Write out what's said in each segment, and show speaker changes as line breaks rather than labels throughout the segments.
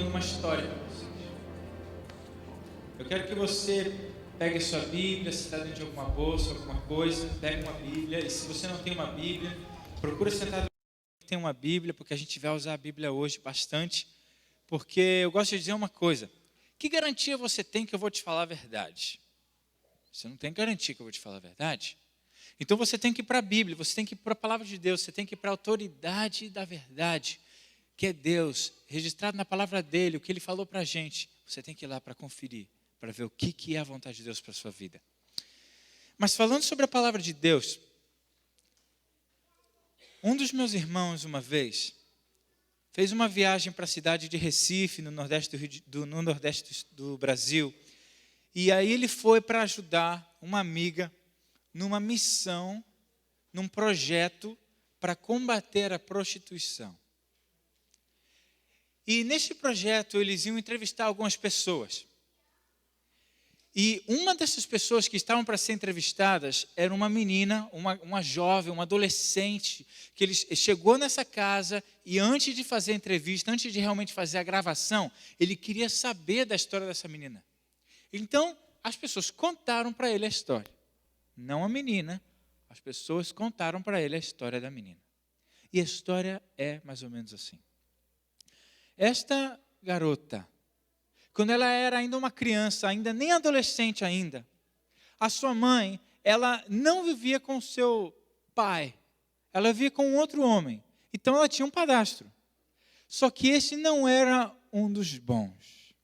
contando uma história para vocês. Eu quero que você pegue a sua Bíblia, se está dentro de alguma bolsa, alguma coisa, pegue uma Bíblia. E se você não tem uma Bíblia, procura sentar que tem uma Bíblia, porque a gente vai usar a Bíblia hoje bastante. Porque eu gosto de dizer uma coisa: que garantia você tem que eu vou te falar a verdade? Você não tem garantia que eu vou te falar a verdade? Então você tem que ir para a Bíblia, você tem que ir para a palavra de Deus, você tem que ir para a autoridade da verdade, que é Deus, registrado na palavra dele, o que ele falou para a gente. Você tem que ir lá para conferir, para ver o que é a vontade de Deus para a sua vida. Mas falando sobre a palavra de Deus, um dos meus irmãos, uma vez, fez uma viagem para a cidade de Recife, no nordeste do Brasil. E aí ele foi para ajudar uma amiga numa missão, num projeto para combater a prostituição. E nesse projeto eles iam entrevistar algumas pessoas. E uma dessas pessoas que estavam para ser entrevistadas era uma menina, uma jovem, uma adolescente, que ele chegou nessa casa e antes de fazer a entrevista, antes de realmente fazer a gravação, ele queria saber da história dessa menina. Então, as pessoas contaram para ele a história. Não a menina, as pessoas contaram para ele a história da menina. E a história é mais ou menos assim. Esta garota, quando ela era ainda uma criança, ainda nem adolescente ainda, a sua mãe, ela não vivia com seu pai, ela vivia com outro homem. Então ela tinha um padrasto. Só que esse não era um dos bons.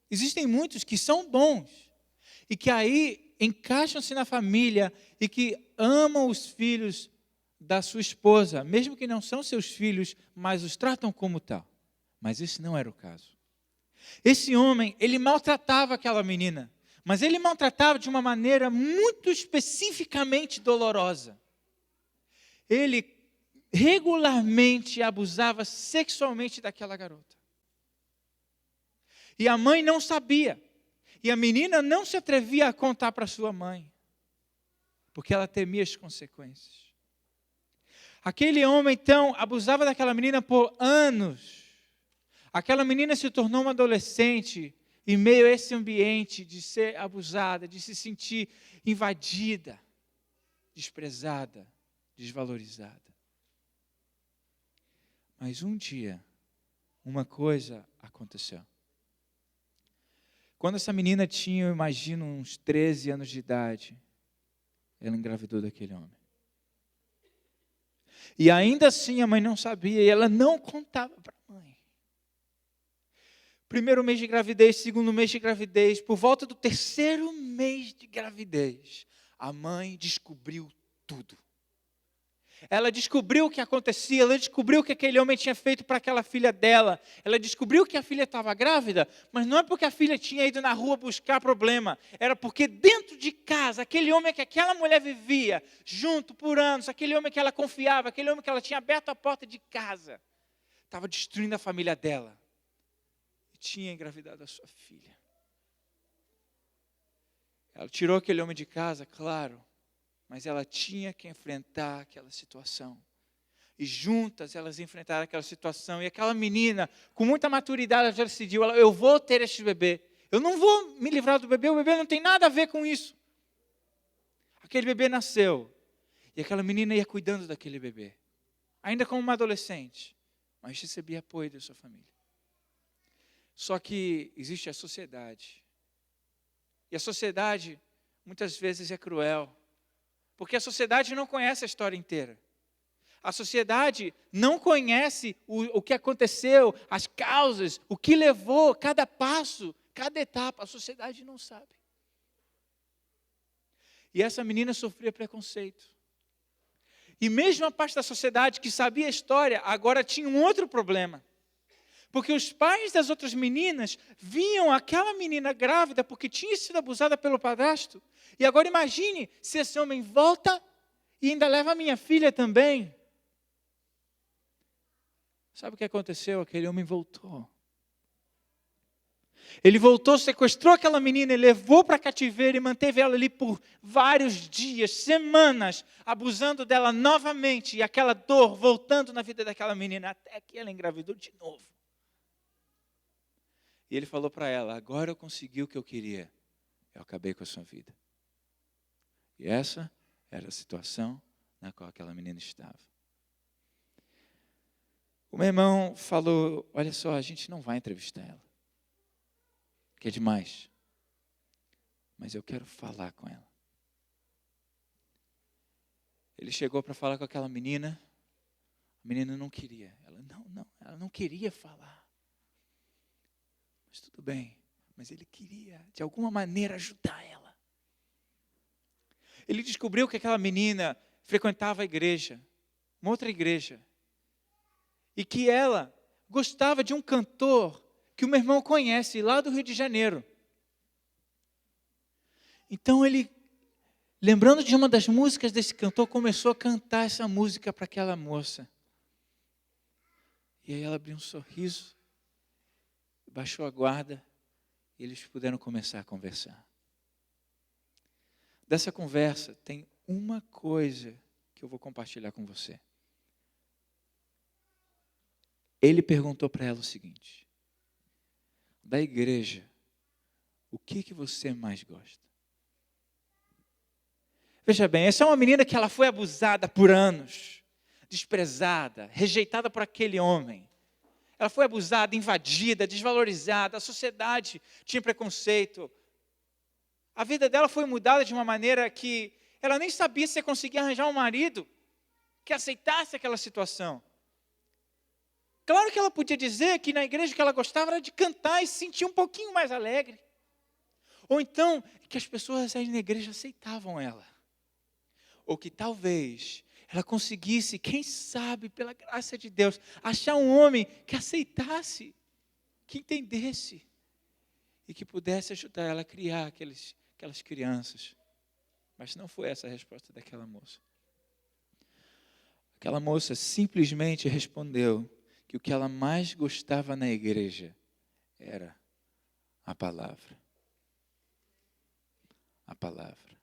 Existem muitos que são bons e que aí encaixam-se na família e que amam os filhos da sua esposa, mesmo que não são seus filhos, mas os tratam como tal. Mas esse não era o caso. Esse homem, ele maltratava aquela menina, mas ele maltratava de uma maneira muito especificamente dolorosa. Ele regularmente abusava sexualmente daquela garota. E a mãe não sabia. E a menina não se atrevia a contar para sua mãe, porque ela temia as consequências. Aquele homem, então, abusava daquela menina por anos. Aquela menina se tornou uma adolescente em meio a esse ambiente de ser abusada, de se sentir invadida, desprezada, desvalorizada. Mas um dia, uma coisa aconteceu. Quando essa menina tinha, eu imagino, uns 13 anos de idade, ela engravidou daquele homem. E ainda assim a mãe não sabia e ela não contava para a mãe. Primeiro mês de gravidez, segundo mês de gravidez, por volta do terceiro mês de gravidez, a mãe descobriu tudo. Ela descobriu o que acontecia, ela descobriu o que aquele homem tinha feito para aquela filha dela. Ela descobriu que a filha estava grávida, mas não é porque a filha tinha ido na rua buscar problema. Era porque dentro de casa, aquele homem que aquela mulher vivia, junto por anos, aquele homem que ela confiava, aquele homem que ela tinha aberto a porta de casa, estava destruindo a família dela. E tinha engravidado a sua filha. Ela tirou aquele homem de casa, claro, mas ela tinha que enfrentar aquela situação. E juntas elas enfrentaram aquela situação. E aquela menina, com muita maturidade, ela já decidiu, eu vou ter este bebê. Eu não vou me livrar do bebê, o bebê não tem nada a ver com isso. Aquele bebê nasceu. E aquela menina ia cuidando daquele bebê. Ainda como uma adolescente. Mas recebia apoio da sua família. Só que existe a sociedade. E a sociedade, muitas vezes, é cruel. Porque a sociedade não conhece a história inteira. A sociedade não conhece o que aconteceu, as causas, o que levou, cada passo, cada etapa. A sociedade não sabe. E essa menina sofria preconceito. E mesmo a parte da sociedade que sabia a história, agora tinha um outro problema. Porque os pais das outras meninas viam aquela menina grávida porque tinha sido abusada pelo padrasto. E agora imagine se esse homem volta e ainda leva a minha filha também. Sabe o que aconteceu? Aquele homem voltou. Ele voltou, sequestrou aquela menina e levou para cativeiro e manteve ela ali por vários dias, semanas, abusando dela novamente. E aquela dor voltando na vida daquela menina até que ela engravidou de novo. E ele falou para ela: agora eu consegui o que eu queria. Eu acabei com a sua vida. E essa era a situação na qual aquela menina estava. O meu irmão falou: olha só, a gente não vai entrevistar ela, que é demais. Mas eu quero falar com ela. Ele chegou para falar com aquela menina. A menina não queria. Ela não queria falar. Mas tudo bem. Mas ele queria, de alguma maneira, ajudar ela. Ele descobriu que aquela menina frequentava a igreja, uma outra igreja. E que ela gostava de um cantor que o meu irmão conhece, lá do Rio de Janeiro. Então ele, lembrando de uma das músicas desse cantor, começou a cantar essa música para aquela moça. E aí ela abriu um sorriso, baixou a guarda, e eles puderam começar a conversar. Dessa conversa tem uma coisa que eu vou compartilhar com você. Ele perguntou para ela o seguinte: da igreja, o que você mais gosta? Veja bem, essa é uma menina que ela foi abusada por anos, desprezada, rejeitada por aquele homem. Ela foi abusada, invadida, desvalorizada, a sociedade tinha preconceito. A vida dela foi mudada de uma maneira que ela nem sabia se conseguia arranjar um marido que aceitasse aquela situação. Claro que ela podia dizer que na igreja que ela gostava era de cantar e se sentir um pouquinho mais alegre. Ou então, que as pessoas aí na igreja aceitavam ela. Ou que talvez ela conseguisse, quem sabe, pela graça de Deus, achar um homem que aceitasse, que entendesse e que pudesse ajudar ela a criar aquelas crianças. Mas não foi essa a resposta daquela moça. Aquela moça simplesmente respondeu que o que ela mais gostava na igreja era a palavra. A palavra.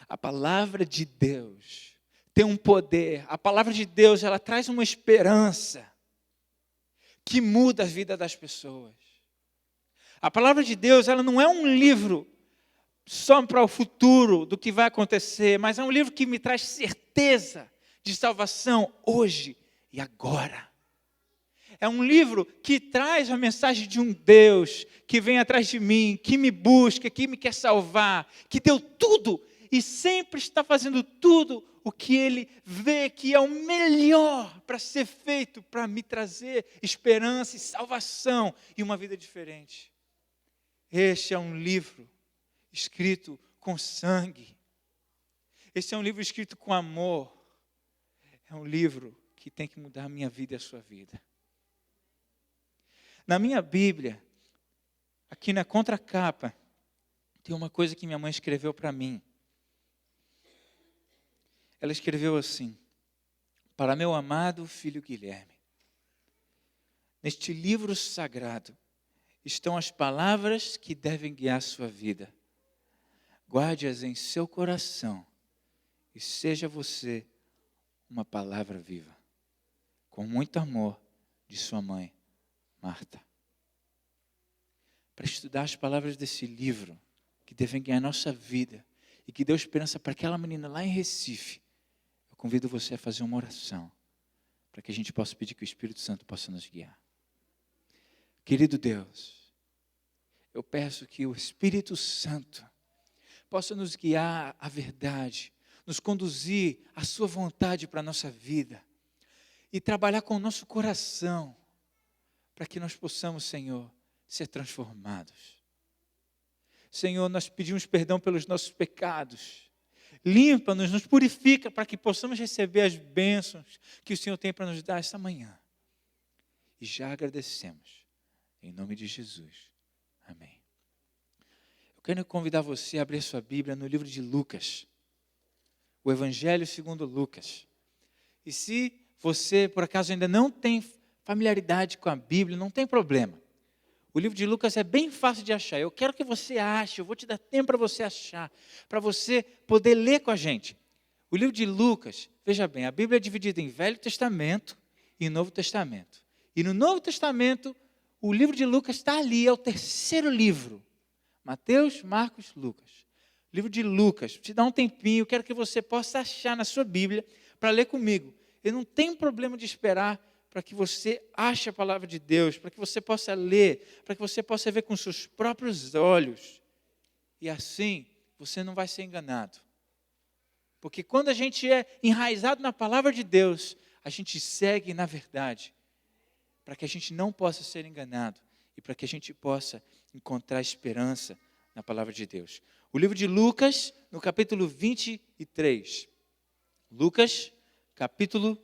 A palavra de Deus tem um poder. A palavra de Deus, ela traz uma esperança que muda a vida das pessoas. A palavra de Deus, ela não é um livro só para o futuro do que vai acontecer, mas é um livro que me traz certeza de salvação hoje e agora. É um livro que traz a mensagem de um Deus que vem atrás de mim, que me busca, que me quer salvar, que deu tudo e sempre está fazendo tudo o que Ele vê que é o melhor para ser feito, para me trazer esperança e salvação e uma vida diferente. Este é um livro escrito com sangue. Este é um livro escrito com amor. É um livro que tem que mudar a minha vida e a sua vida. Na minha Bíblia, aqui na contracapa, tem uma coisa que minha mãe escreveu para mim. Ela escreveu assim: para meu amado filho Guilherme, neste livro sagrado estão as palavras que devem guiar sua vida. Guarde-as em seu coração e seja você uma palavra viva. Com muito amor, de sua mãe, Marta. Para estudar as palavras desse livro, que devem guiar a nossa vida, e que deu esperança para aquela menina lá em Recife, eu convido você a fazer uma oração, para que a gente possa pedir que o Espírito Santo possa nos guiar. Querido Deus, eu peço que o Espírito Santo possa nos guiar à verdade, nos conduzir à sua vontade para a nossa vida, e trabalhar com o nosso coração, para que nós possamos, Senhor, ser transformados. Senhor, nós pedimos perdão pelos nossos pecados. Limpa-nos, nos purifica para que possamos receber as bênçãos que o Senhor tem para nos dar esta manhã. E já agradecemos. Em nome de Jesus. Amém. Eu quero convidar você a abrir sua Bíblia no livro de Lucas. O Evangelho segundo Lucas. E se você, por acaso, ainda não tem familiaridade com a Bíblia, não tem problema. O livro de Lucas é bem fácil de achar. Eu quero que você ache, eu vou te dar tempo para você achar, para você poder ler com a gente. O livro de Lucas, veja bem, a Bíblia é dividida em Velho Testamento e Novo Testamento. E no Novo Testamento, O livro de Lucas está ali, é o terceiro livro. Mateus, Marcos, Lucas. Livro de Lucas. Te dá um tempinho, quero que você possa achar na sua Bíblia para ler comigo. Eu não tenho problema de esperar para que você ache a palavra de Deus, para que você possa ler, para que você possa ver com seus próprios olhos. E assim, você não vai ser enganado. Porque quando a gente é enraizado na palavra de Deus, a gente segue na verdade, para que a gente não possa ser enganado e para que a gente possa encontrar esperança na palavra de Deus. O livro de Lucas, no capítulo 23. Lucas, capítulo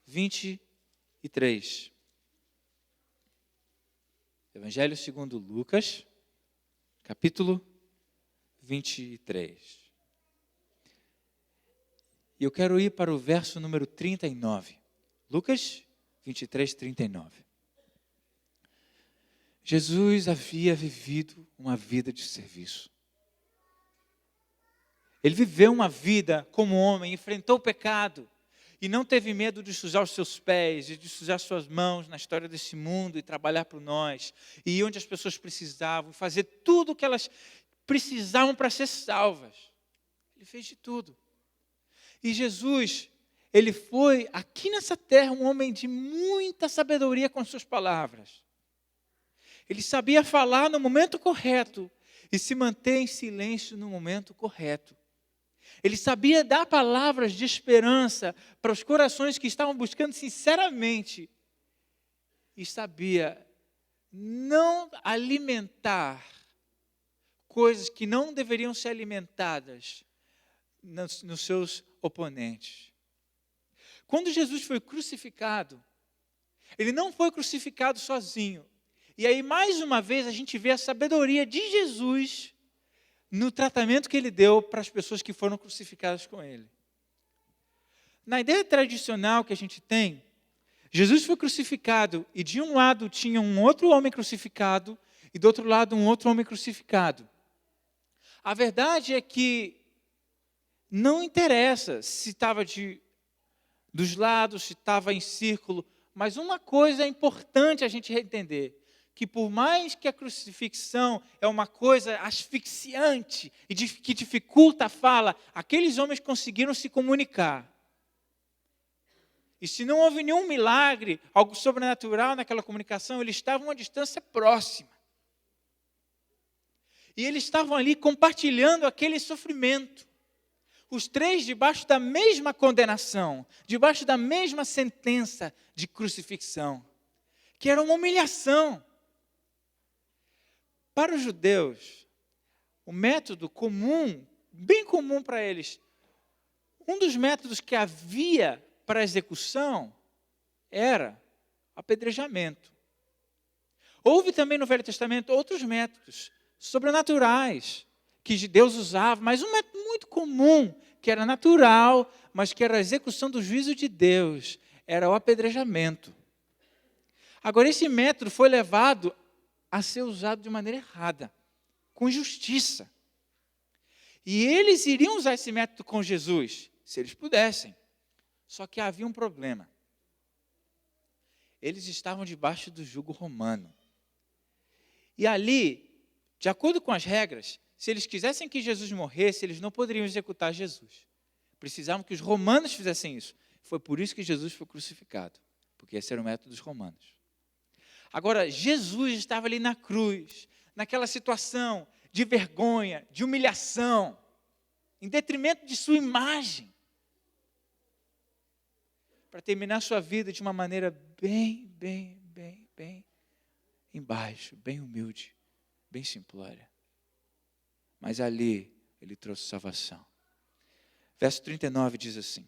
23. Evangelho segundo Lucas, capítulo 23. E eu quero ir para o verso número 39. Lucas 23, 39. Jesus havia vivido uma vida de serviço. Ele viveu uma vida como homem, enfrentou o pecado e não teve medo de sujar os seus pés, de sujar suas mãos na história desse mundo e trabalhar por nós. E ir onde as pessoas precisavam, fazer tudo o que elas precisavam para ser salvas. Ele fez de tudo. E Jesus, ele foi aqui nessa terra um homem de muita sabedoria com suas palavras. Ele sabia falar no momento correto e se manter em silêncio no momento correto. Ele sabia dar palavras de esperança para os corações que estavam buscando sinceramente. E sabia não alimentar coisas que não deveriam ser alimentadas nos seus oponentes. Quando Jesus foi crucificado, ele não foi crucificado sozinho. E aí, mais uma vez, a gente vê a sabedoria de Jesus no tratamento que ele deu para as pessoas que foram crucificadas com ele. Na ideia tradicional que a gente tem, Jesus foi crucificado e de um lado tinha um outro homem crucificado e do outro lado um outro homem crucificado. A verdade é que não interessa se estava dos lados, se estava em círculo, mas uma coisa é importante a gente entender, que por mais que a crucifixão é uma coisa asfixiante e que dificulta a fala, aqueles homens conseguiram se comunicar. E se não houve nenhum milagre, algo sobrenatural naquela comunicação, eles estavam a uma distância próxima. E eles estavam ali compartilhando aquele sofrimento. Os três debaixo da mesma condenação, debaixo da mesma sentença de crucifixão, que era uma humilhação. Para os judeus, o método comum, bem comum para eles, um dos métodos que havia para a execução era apedrejamento. Houve também no Velho Testamento outros métodos sobrenaturais que Deus usava, mas um método muito comum, que era natural, mas que era a execução do juízo de Deus, era o apedrejamento. Agora, esse método foi levado a ser usado de maneira errada, com injustiça. E eles iriam usar esse método com Jesus, se eles pudessem. Só que havia um problema. Eles estavam debaixo do jugo romano. E ali, de acordo com as regras, se eles quisessem que Jesus morresse, eles não poderiam executar Jesus. Precisavam que os romanos fizessem isso. Foi por isso que Jesus foi crucificado, porque esse era o método dos romanos. Agora, Jesus estava ali na cruz, naquela situação de vergonha, de humilhação, em detrimento de sua imagem, para terminar sua vida de uma maneira bem embaixo, bem humilde, bem simplória. Mas ali, ele trouxe salvação. Verso 39 diz assim,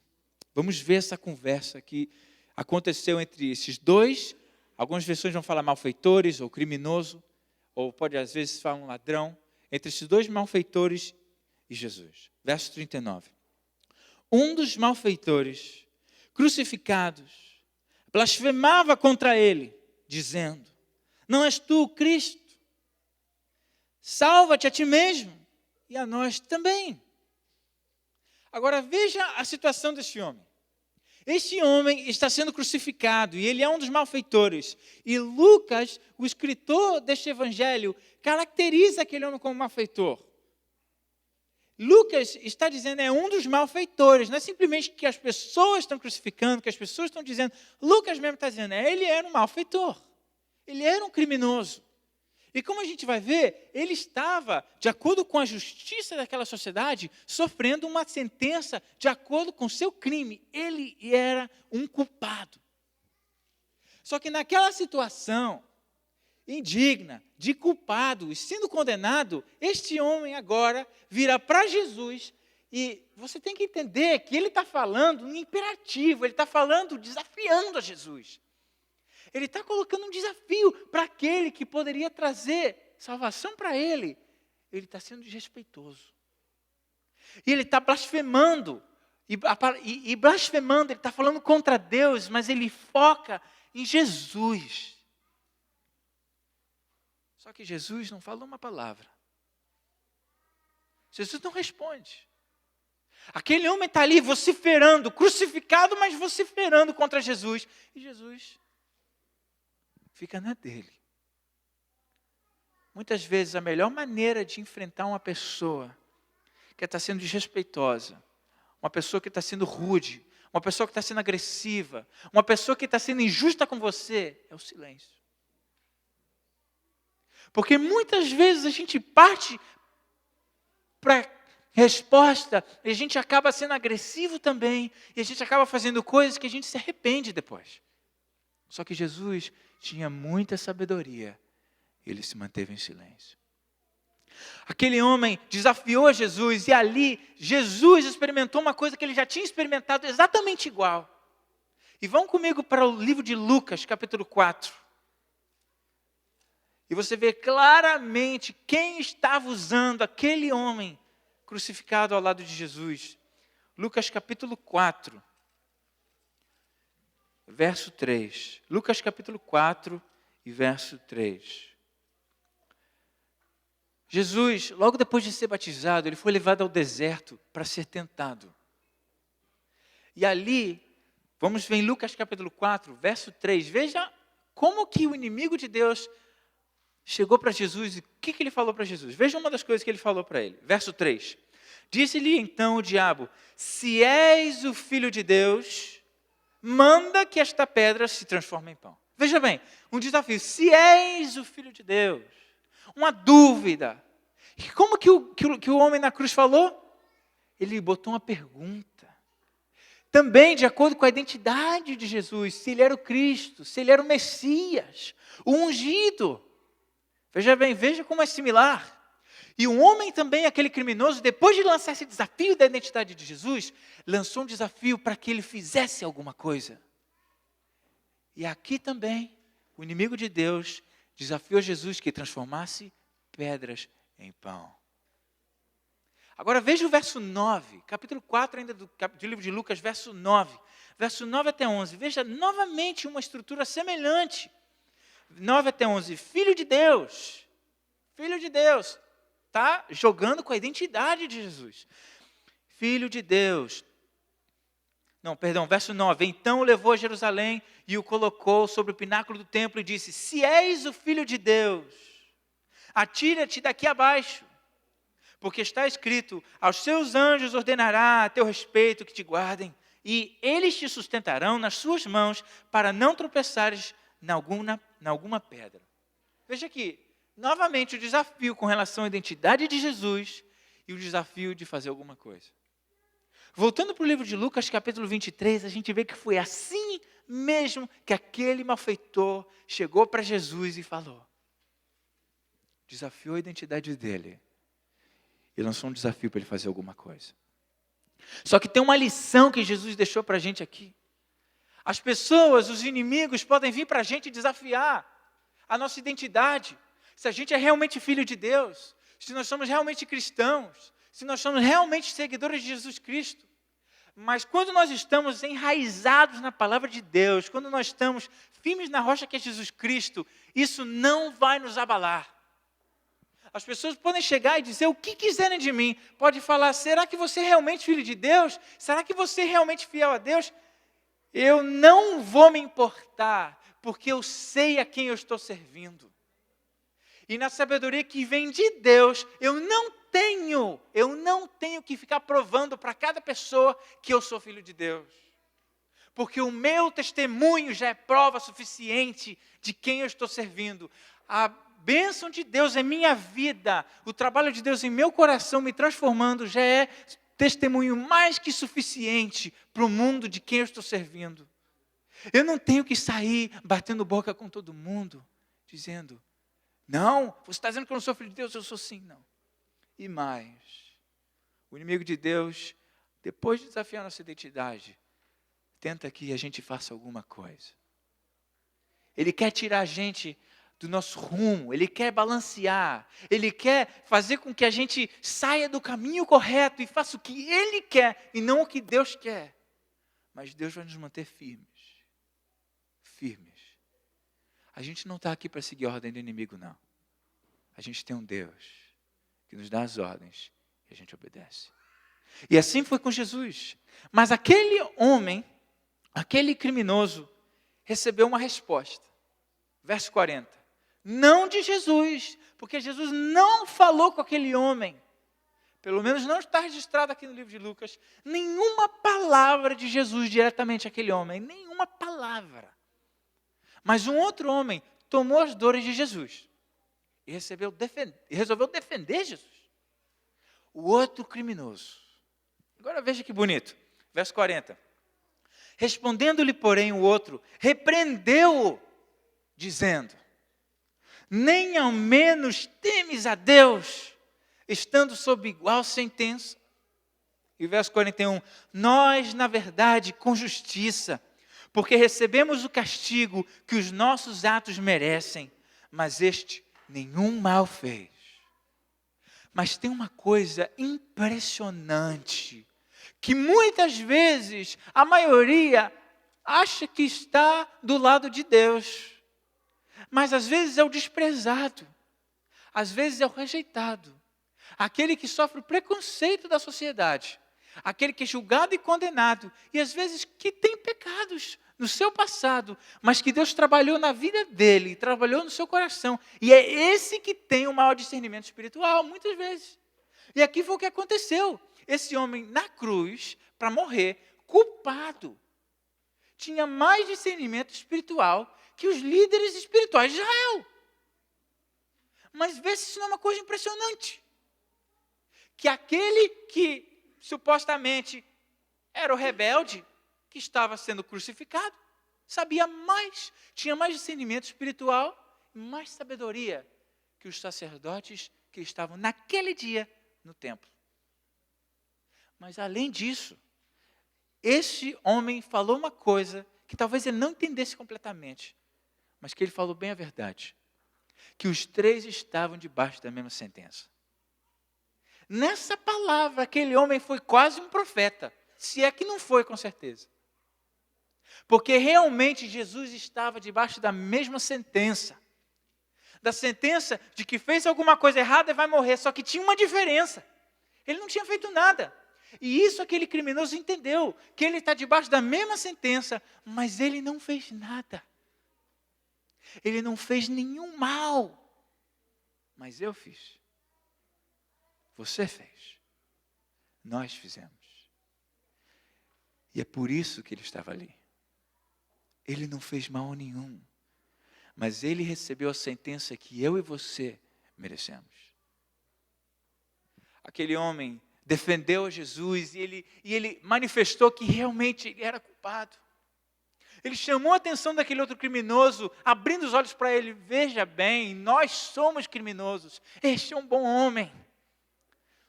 vamos ver essa conversa que aconteceu entre esses dois, algumas versões vão falar malfeitores ou criminoso, ou pode às vezes falar um ladrão, entre esses dois malfeitores e Jesus. Verso 39. Um dos malfeitores, crucificados, blasfemava contra ele, dizendo, não és tu o Cristo? Salva-te a ti mesmo e a nós também. Agora veja a situação desse homem. Este homem está sendo crucificado e ele é um dos malfeitores. E Lucas, o escritor deste evangelho, caracteriza aquele homem como malfeitor. Lucas está dizendo é um dos malfeitores, não é simplesmente que as pessoas estão crucificando, que as pessoas estão dizendo. Lucas mesmo está dizendo, ele era um malfeitor, ele era um criminoso. E como a gente vai ver, ele estava, de acordo com a justiça daquela sociedade, sofrendo uma sentença de acordo com o seu crime. Ele era um culpado. Só que naquela situação indigna, de culpado e sendo condenado, este homem agora vira para Jesus e você tem que entender que ele está falando um imperativo, ele está falando, desafiando a Jesus. Ele está colocando um desafio para aquele que poderia trazer salvação para ele. Ele está sendo desrespeitoso. E ele está blasfemando. E blasfemando, ele está falando contra Deus, mas ele foca em Jesus. Só que Jesus não falou uma palavra. Jesus não responde. Aquele homem está ali vociferando, crucificado, mas vociferando contra Jesus. E Jesus fica na dele. Muitas vezes a melhor maneira de enfrentar uma pessoa que está sendo desrespeitosa, uma pessoa que está sendo rude, uma pessoa que está sendo agressiva, uma pessoa que está sendo injusta com você, é o silêncio. Porque muitas vezes a gente parte para resposta e a gente acaba sendo agressivo também, e a gente acaba fazendo coisas que a gente se arrepende depois. Só que Jesus tinha muita sabedoria, e ele se manteve em silêncio. Aquele homem desafiou a Jesus, e ali Jesus experimentou uma coisa que ele já tinha experimentado exatamente igual. E vão comigo para o livro de Lucas, capítulo 4. E você vê claramente quem estava usando aquele homem crucificado ao lado de Jesus. Lucas capítulo 4, verso 3. Lucas capítulo 4 e verso 3. Jesus, logo depois de ser batizado, ele foi levado ao deserto para ser tentado. E ali, vamos ver em Lucas capítulo 4, verso 3. Veja como que o inimigo de Deus chegou para Jesus e o que ele falou para Jesus. Veja uma das coisas que ele falou para ele. Verso 3. Disse-lhe então o diabo, se és o filho de Deus, manda que esta pedra se transforme em pão. Veja bem, um desafio. Se és o filho de Deus, uma dúvida. E como que o homem na cruz falou? Ele botou uma pergunta. Também de acordo com a identidade de Jesus, se ele era o Cristo, se ele era o Messias, o ungido. Veja bem, veja como é similar. E o homem também, aquele criminoso, depois de lançar esse desafio da identidade de Jesus, lançou um desafio para que ele fizesse alguma coisa. E aqui também, o inimigo de Deus desafiou Jesus que transformasse pedras em pão. Agora veja o verso 9, capítulo 4 ainda do livro de Lucas, verso 9. Verso 9 até 11, veja novamente uma estrutura semelhante. 9 até 11, filho de Deus, está jogando com a identidade de Jesus. Filho de Deus. Não, perdão, verso 9. Então o levou a Jerusalém e o colocou sobre o pináculo do templo e disse, se és o Filho de Deus, atira-te daqui abaixo, porque está escrito, aos seus anjos ordenará a teu respeito que te guardem, e eles te sustentarão nas suas mãos, para não tropeçares em alguma pedra. Veja aqui, novamente o desafio com relação à identidade de Jesus e o desafio de fazer alguma coisa. Voltando para o livro de Lucas, capítulo 23, a gente vê que foi assim mesmo que aquele malfeitor chegou para Jesus e falou. Desafiou a identidade dele e lançou um desafio para ele fazer alguma coisa. Só que tem uma lição que Jesus deixou para a gente aqui. As pessoas, os inimigos podem vir para a gente desafiar a nossa identidade. Se a gente é realmente filho de Deus, se nós somos realmente cristãos, se nós somos realmente seguidores de Jesus Cristo. Mas quando nós estamos enraizados na palavra de Deus, quando nós estamos firmes na rocha que é Jesus Cristo, isso não vai nos abalar. As pessoas podem chegar e dizer o que quiserem de mim. Pode falar, será que você é realmente filho de Deus? Será que você é realmente fiel a Deus? Eu não vou me importar, porque eu sei a quem eu estou servindo. E na sabedoria que vem de Deus, eu não tenho que ficar provando para cada pessoa que eu sou filho de Deus. Porque o meu testemunho já é prova suficiente de quem eu estou servindo. A bênção de Deus em minha vida, o trabalho de Deus em meu coração me transformando, já é testemunho mais que suficiente para o mundo de quem eu estou servindo. Eu não tenho que sair batendo boca com todo mundo, dizendo, não, você está dizendo que eu não sou filho de Deus, eu sou sim, não. E mais, o inimigo de Deus, depois de desafiar nossa identidade, tenta que a gente faça alguma coisa. Ele quer tirar a gente do nosso rumo, ele quer balancear, ele quer fazer com que a gente saia do caminho correto e faça o que ele quer e não o que Deus quer. Mas Deus vai nos manter firmes. Firmes. A gente não está aqui para seguir a ordem do inimigo, não. A gente tem um Deus que nos dá as ordens e a gente obedece. E assim foi com Jesus. Mas aquele homem, aquele criminoso, recebeu uma resposta. Verso 40. Não de Jesus, porque Jesus não falou com aquele homem. Pelo menos não está registrado aqui no livro de Lucas, nenhuma palavra de Jesus diretamente àquele homem, nenhuma palavra. Mas um outro homem tomou as dores de Jesus e resolveu defender Jesus. O outro criminoso. Agora veja que bonito, verso 40. Respondendo-lhe, porém, o outro, repreendeu-o, dizendo, nem ao menos temes a Deus, estando sob igual sentença. E verso 41, nós, na verdade, com justiça, porque recebemos o castigo que os nossos atos merecem, mas este nenhum mal fez. Mas tem uma coisa impressionante, que muitas vezes a maioria acha que está do lado de Deus, mas às vezes é o desprezado, às vezes é o rejeitado, aquele que sofre o preconceito da sociedade, aquele que é julgado e condenado, e às vezes que tem pecados no seu passado, mas que Deus trabalhou na vida dele, trabalhou no seu coração, e é esse que tem o maior discernimento espiritual, muitas vezes. E aqui foi o que aconteceu. Esse homem na cruz, para morrer, culpado, tinha mais discernimento espiritual que os líderes espirituais de Israel. Mas vê se isso não é uma coisa impressionante. Que aquele que supostamente era o rebelde, que estava sendo crucificado, sabia mais, tinha mais discernimento espiritual, mais sabedoria que os sacerdotes que estavam naquele dia no templo. Mas além disso, esse homem falou uma coisa que talvez ele não entendesse completamente, mas que ele falou bem a verdade, que os três estavam debaixo da mesma sentença. Nessa palavra, aquele homem foi quase um profeta, se é que não foi, com certeza. Porque realmente Jesus estava debaixo da mesma sentença. Da sentença de que fez alguma coisa errada e vai morrer, só que tinha uma diferença. Ele não tinha feito nada. E isso aquele criminoso entendeu, que ele está debaixo da mesma sentença, mas ele não fez nada. Ele não fez nenhum mal. Mas eu fiz. Você fez. Nós fizemos. E é por isso que ele estava ali. Ele não fez mal nenhum. Mas ele recebeu a sentença que eu e você merecemos. Aquele homem defendeu a Jesus e ele manifestou que realmente ele era culpado. Ele chamou a atenção daquele outro criminoso, abrindo os olhos para ele. Veja bem, nós somos criminosos. Este é um bom homem.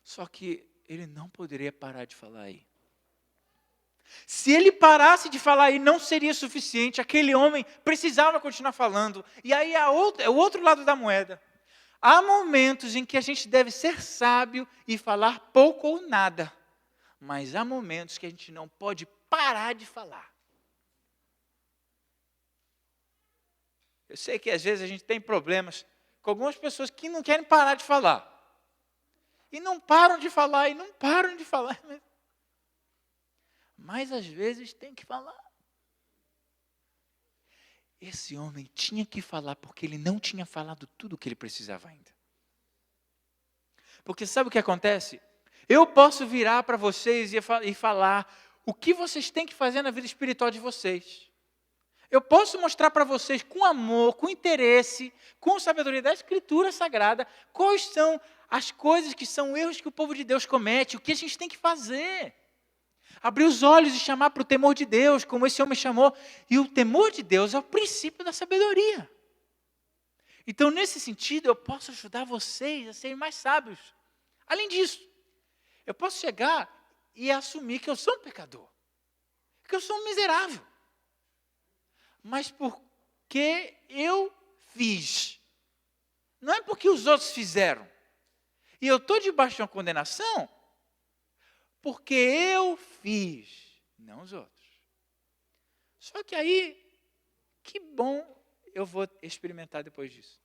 Só que ele não poderia parar de falar aí. Se ele parasse de falar aí, não seria suficiente. Aquele homem precisava continuar falando. E aí é o outro lado da moeda. Há momentos em que a gente deve ser sábio e falar pouco ou nada. Mas há momentos que a gente não pode parar de falar. Eu sei que às vezes a gente tem problemas com algumas pessoas que não querem parar de falar. E não param de falar, e não param de falar. Mas às vezes tem que falar. esse homem tinha que falar, porque ele não tinha falado tudo o que ele precisava ainda. Porque sabe o que acontece? Eu posso virar para vocês e falar o que vocês têm que fazer na vida espiritual de vocês. Eu posso mostrar para vocês com amor, com interesse, com sabedoria da Escritura Sagrada, quais são as coisas que são erros que o povo de Deus comete, o que a gente tem que fazer. Abrir os olhos e chamar para o temor de Deus, como esse homem chamou. E o temor de Deus é o princípio da sabedoria. Então, nesse sentido, eu posso ajudar vocês a serem mais sábios. Além disso, eu posso chegar e assumir que eu sou um pecador, que eu sou um miserável. Mas porque eu fiz, não é porque os outros fizeram. E eu estou debaixo de uma condenação, porque eu fiz, não os outros. Só que aí, que bom eu vou experimentar depois disso.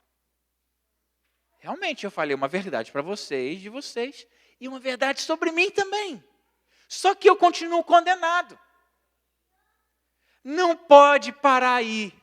Realmente eu falei uma verdade para vocês, de vocês, e uma verdade sobre mim também. Só que eu continuo condenado. Não pode parar aí.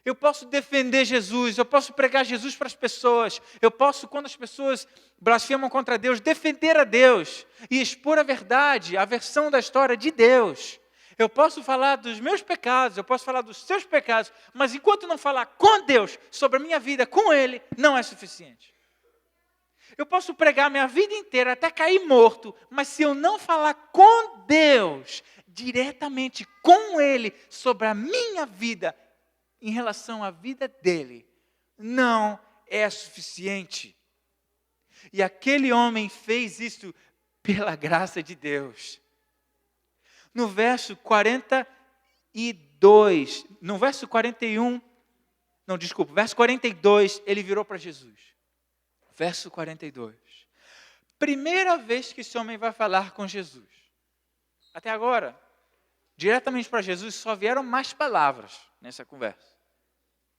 Eu posso defender Jesus, eu posso pregar Jesus para as pessoas, eu posso, quando as pessoas blasfemam contra Deus, defender a Deus e expor a verdade, a versão da história de Deus. Eu posso falar dos meus pecados, eu posso falar dos seus pecados, mas enquanto não falar com Deus sobre a minha vida, com Ele, não é suficiente. Eu posso pregar minha vida inteira até cair morto, mas se eu não falar com Deus, diretamente com Ele, sobre a minha vida, em relação à vida dele, não é suficiente. E aquele homem fez isso pela graça de Deus. No verso 42, no verso 41, verso 42, ele virou para Jesus. Verso 42. Primeira vez que esse homem vai falar com Jesus. Até agora, diretamente para Jesus, só vieram mais palavras nessa conversa.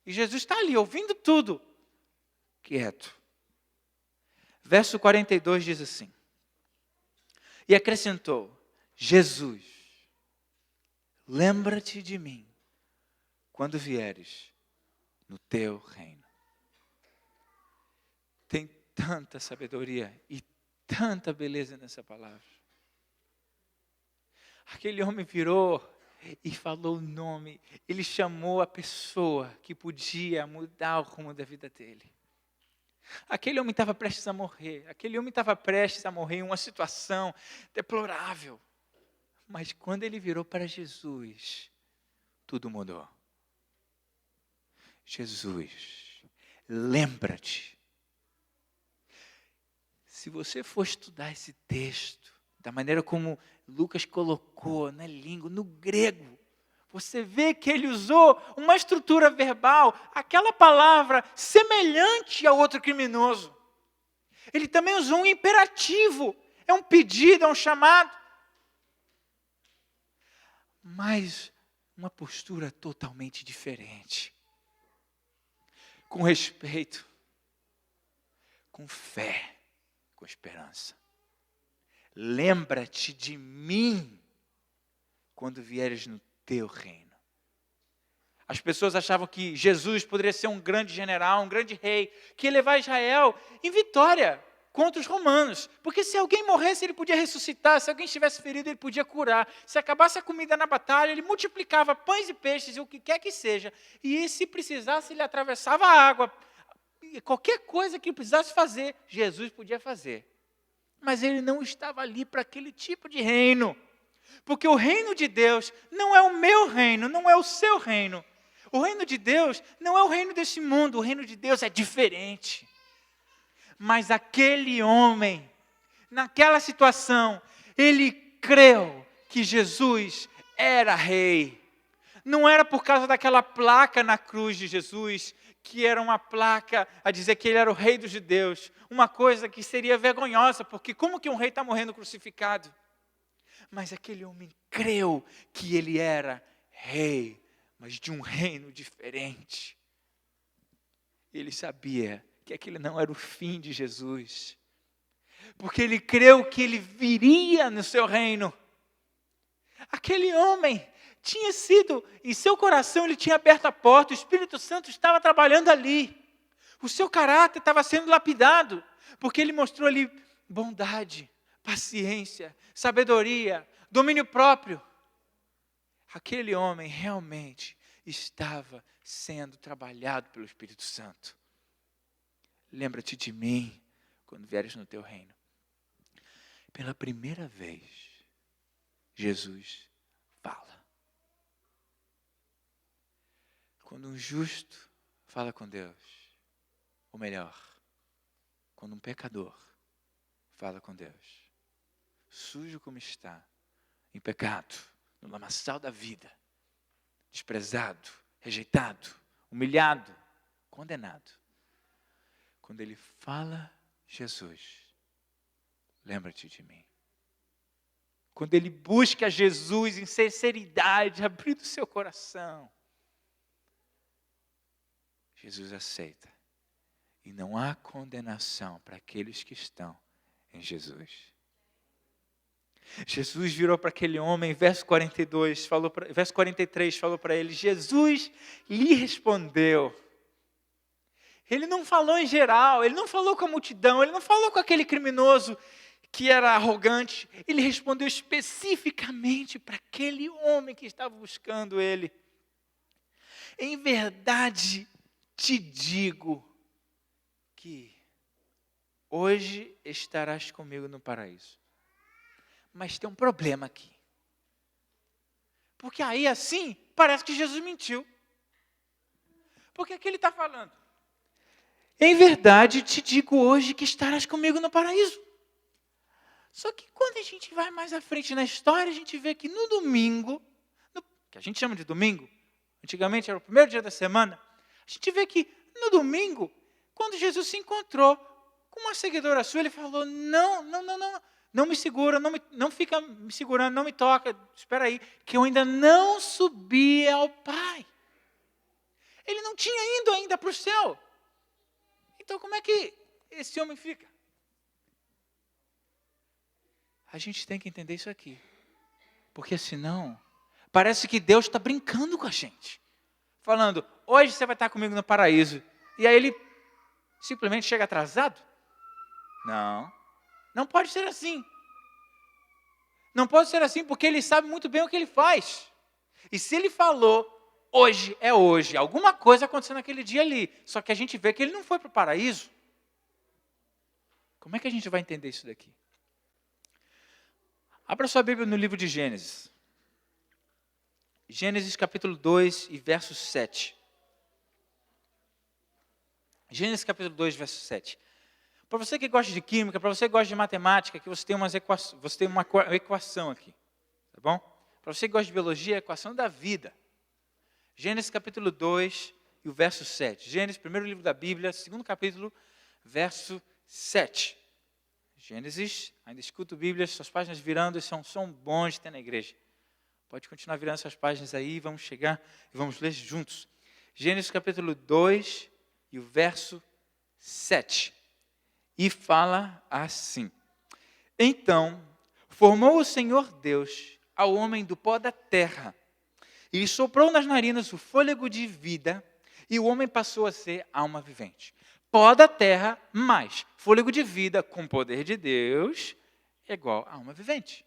E Jesus está ali, ouvindo tudo, quieto. Verso 42 diz assim: e acrescentou: Jesus, lembra-te de mim quando vieres no teu reino. Tem tanta sabedoria e tanta beleza nessa palavra. Aquele homem virou e falou o nome, ele chamou a pessoa que podia mudar o rumo da vida dele. Aquele homem estava prestes a morrer, em uma situação deplorável. Mas quando ele virou para Jesus, tudo mudou. Jesus, lembra-te. Se você for estudar esse texto, da maneira como Lucas colocou na língua, no grego, você vê que ele usou uma estrutura verbal, aquela palavra semelhante ao outro criminoso. Ele também usou um imperativo, é um pedido, é um chamado. Mas uma postura totalmente diferente. Com respeito, com fé, com esperança. Lembra-te de mim quando vieres no teu reino. As pessoas achavam que Jesus poderia ser um grande general, um grande rei, que ia levar Israel em vitória contra os romanos. Porque se alguém morresse, ele podia ressuscitar, se alguém estivesse ferido, ele podia curar. Se acabasse a comida na batalha, ele multiplicava pães e peixes, e o que quer que seja. E se precisasse, ele atravessava a água. Qualquer coisa que precisasse fazer, Jesus podia fazer. Mas ele não estava ali para aquele tipo de reino. Porque o reino de Deus não é o meu reino, não é o seu reino. O reino de Deus não é o reino desse mundo, o reino de Deus é diferente. Mas aquele homem, naquela situação, ele creu que Jesus era rei. Não era por causa daquela placa na cruz de Jesus, que era uma placa a dizer que ele era o rei dos judeus. Uma coisa que seria vergonhosa, porque como que um rei está morrendo crucificado? Mas aquele homem creu que ele era rei, mas de um reino diferente. Ele sabia que aquele não era o fim de Jesus, porque ele creu que ele viria no seu reino. Aquele homem tinha sido, em seu coração ele tinha aberto a porta, o Espírito Santo estava trabalhando ali. O seu caráter estava sendo lapidado, porque ele mostrou ali bondade, paciência, sabedoria, domínio próprio. Aquele homem realmente estava sendo trabalhado pelo Espírito Santo. Lembra-te de mim quando vieres no teu reino. Pela primeira vez, Jesus fala. Quando um justo fala com Deus, ou melhor, quando um pecador fala com Deus, sujo como está, em pecado, no lamaçal da vida, desprezado, rejeitado, humilhado, condenado. Quando ele fala, Jesus, lembra-te de mim. Quando ele busca Jesus em sinceridade, abrindo seu coração, Jesus aceita. E não há condenação para aqueles que estão em Jesus. Jesus virou para aquele homem, verso 43, falou para ele, Jesus lhe respondeu. Ele não falou em geral, ele não falou com a multidão, ele não falou com aquele criminoso que era arrogante. Ele respondeu especificamente para aquele homem que estava buscando ele. Em verdade te digo que hoje estarás comigo no paraíso. Mas tem um problema aqui. Porque aí assim, parece que Jesus mentiu. Porque aqui ele está falando. Em verdade te digo hoje que estarás comigo no paraíso. Só que quando a gente vai mais à frente na história, a gente vê que no domingo, que a gente chama de domingo, antigamente era o primeiro dia da semana, a gente vê que no domingo, quando Jesus se encontrou com uma seguidora sua, ele falou, não me segura, não fica me segurando, não me toca, espera aí, que eu ainda não subi ao Pai. Ele não tinha ido ainda para o céu. Então como é que esse homem fica? A gente tem que entender isso aqui. Porque senão, parece que Deus está brincando com a gente. Falando, hoje você vai estar comigo no paraíso. E aí ele simplesmente chega atrasado? Não pode ser assim. Não pode ser assim porque ele sabe muito bem o que ele faz. E se ele falou, hoje é hoje, alguma coisa aconteceu naquele dia ali. Só que a gente vê que ele não foi para o paraíso. Como é que a gente vai entender isso daqui? Abra sua Bíblia no livro de Gênesis. Gênesis capítulo 2 e verso 7. Gênesis capítulo 2, verso 7. Para você que gosta de química, para você que gosta de matemática, que você tem uma equação aqui. Tá bom? Para você que gosta de biologia, a equação da vida. Gênesis capítulo 2 e o verso 7. Gênesis, primeiro livro da Bíblia, segundo capítulo, verso 7. Gênesis, ainda escuto Bíblia, suas páginas virando, são bons de ter na igreja. Pode continuar virando suas páginas aí, vamos chegar e vamos ler juntos. Gênesis capítulo 2 e o verso 7. E fala assim. Então, formou o Senhor Deus ao homem do pó da terra, e lhe soprou nas narinas o fôlego de vida, e o homem passou a ser alma vivente. Pó da terra mais fôlego de vida com poder de Deus é igual a alma vivente.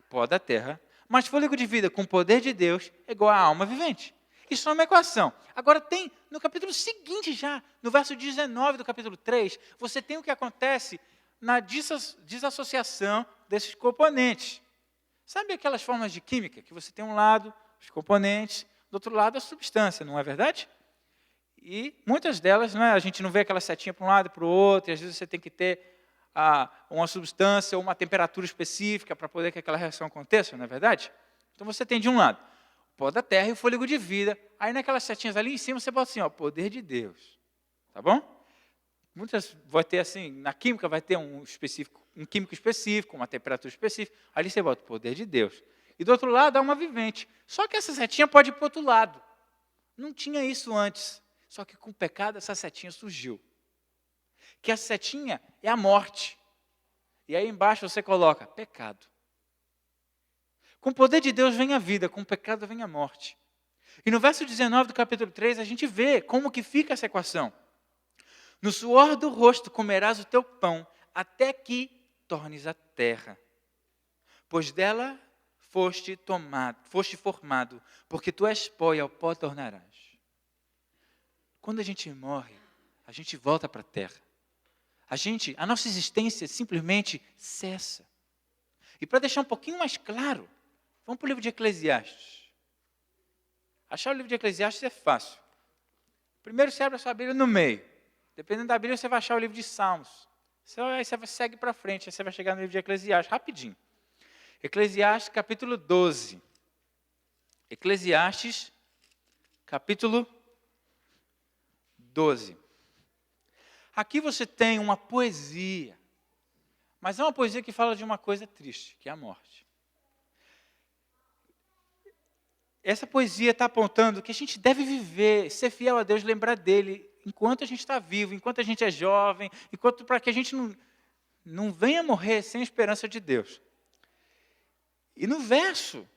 Pó da terra mais fôlego de vida com poder de Deus é igual a alma vivente. Isso é uma equação. Agora tem, no capítulo seguinte já, no verso 19 do capítulo 3, você tem o que acontece na desassociação desses componentes. Sabe aquelas formas de química que você tem um lado, os componentes, do outro lado a substância, não é verdade? E muitas delas, a gente não vê aquela setinha para um lado e para o outro, e às vezes você tem que ter uma substância ou uma temperatura específica para poder que aquela reação aconteça, não é verdade? Então você tem de um lado o pó da terra e o fôlego de vida, aí naquelas setinhas ali em cima você bota assim, poder de Deus, tá bom? Muitas vai ter assim, na química vai ter um químico específico, uma temperatura específica, ali você bota o poder de Deus. E do outro lado há uma vivente. Só que essa setinha pode ir para o outro lado. Não tinha isso antes. Só que com o pecado essa setinha surgiu. Que a setinha é a morte. E aí embaixo você coloca pecado. Com o poder de Deus vem a vida, com o pecado vem a morte. E no verso 19 do capítulo 3, a gente vê como que fica essa equação. No suor do rosto comerás o teu pão, até que tornes a terra. Pois dela foste formado, porque tu és pó e ao pó tornarás. Quando a gente morre, a gente volta para a terra. A nossa existência simplesmente cessa. E para deixar um pouquinho mais claro, vamos para o livro de Eclesiastes. Achar o livro de Eclesiastes é fácil. Primeiro você abre a sua Bíblia no meio. Dependendo da Bíblia, você vai achar o livro de Salmos. Aí você segue para frente, aí você vai chegar no livro de Eclesiastes, rapidinho. Eclesiastes, capítulo 12. Eclesiastes, capítulo 12. Aqui você tem uma poesia, mas é uma poesia que fala de uma coisa triste, que é a morte. Essa poesia está apontando que a gente deve viver, ser fiel a Deus, lembrar dele, enquanto a gente está vivo, enquanto a gente é jovem, para que a gente não venha morrer sem a esperança de Deus. E no verso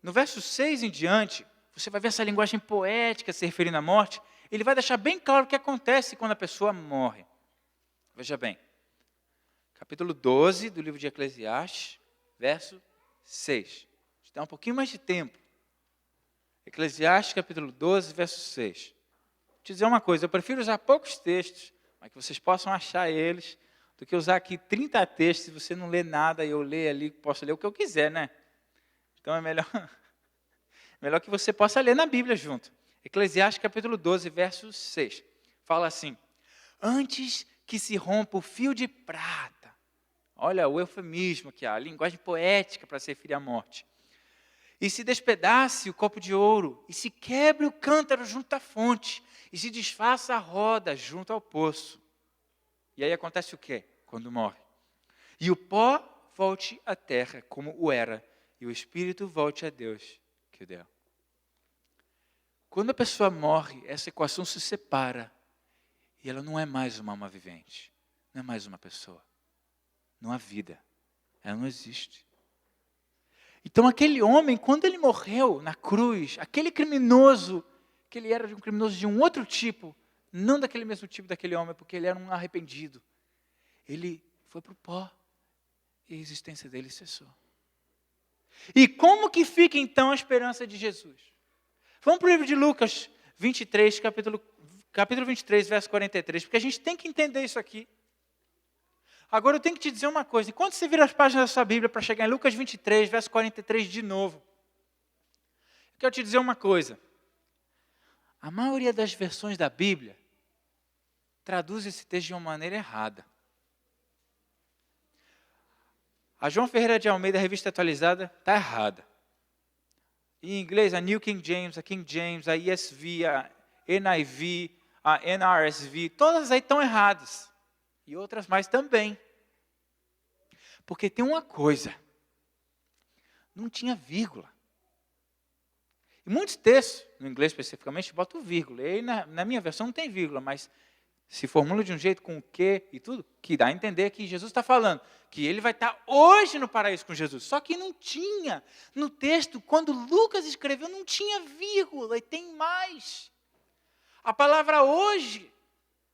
6 em diante, você vai ver essa linguagem poética se referindo à morte. Ele vai deixar bem claro o que acontece quando a pessoa morre. Veja bem, capítulo 12 do livro de Eclesiastes, verso 6. A gente dá um pouquinho mais de tempo. Eclesiastes, capítulo 12, verso 6. Vou te dizer uma coisa, eu prefiro usar poucos textos, mas que vocês possam achar eles, do que usar aqui 30 textos, se você não lê nada e eu ler ali, posso ler o que eu quiser, né? Então é melhor que você possa ler na Bíblia junto. Eclesiastes capítulo 12, verso 6. Fala assim: antes que se rompa o fio de prata. Olha o eufemismo aqui, a linguagem poética para se referir à morte. E se despedace o copo de ouro, e se quebre o cântaro junto à fonte, e se desfaça a roda junto ao poço. E aí acontece o quê? Quando morre. E o pó volte à terra como o era, e o espírito volte a Deus que o deu. Quando a pessoa morre, essa equação se separa. E ela não é mais uma alma vivente. Não é mais uma pessoa. Não há vida. Ela não existe. Então aquele homem, quando ele morreu na cruz, aquele criminoso, que ele era um criminoso de um outro tipo, não daquele mesmo tipo daquele homem, porque ele era um arrependido. Ele foi para o pó. E a existência dele cessou. E como que fica então a esperança de Jesus? Vamos para o livro de Lucas 23, capítulo 23, verso 43, porque a gente tem que entender isso aqui. Agora eu tenho que te dizer uma coisa, enquanto você vira as páginas da sua Bíblia para chegar em Lucas 23, verso 43 de novo, eu quero te dizer uma coisa. A maioria das versões da Bíblia traduz esse texto de uma maneira errada. A João Ferreira de Almeida, a revista atualizada, está errada. Em inglês, a New King James, a King James, a ESV, a NIV, a NRSV, todas aí estão erradas. E outras mais também. Porque tem uma coisa. Não tinha vírgula. E muitos textos, no inglês especificamente, botam vírgula. E aí na minha versão não tem vírgula, mas se formula de um jeito com o que e tudo, que dá a entender que Jesus está falando, que ele vai estar hoje no paraíso com Jesus. Só que não tinha, no texto, quando Lucas escreveu, não tinha vírgula, e tem mais. A palavra hoje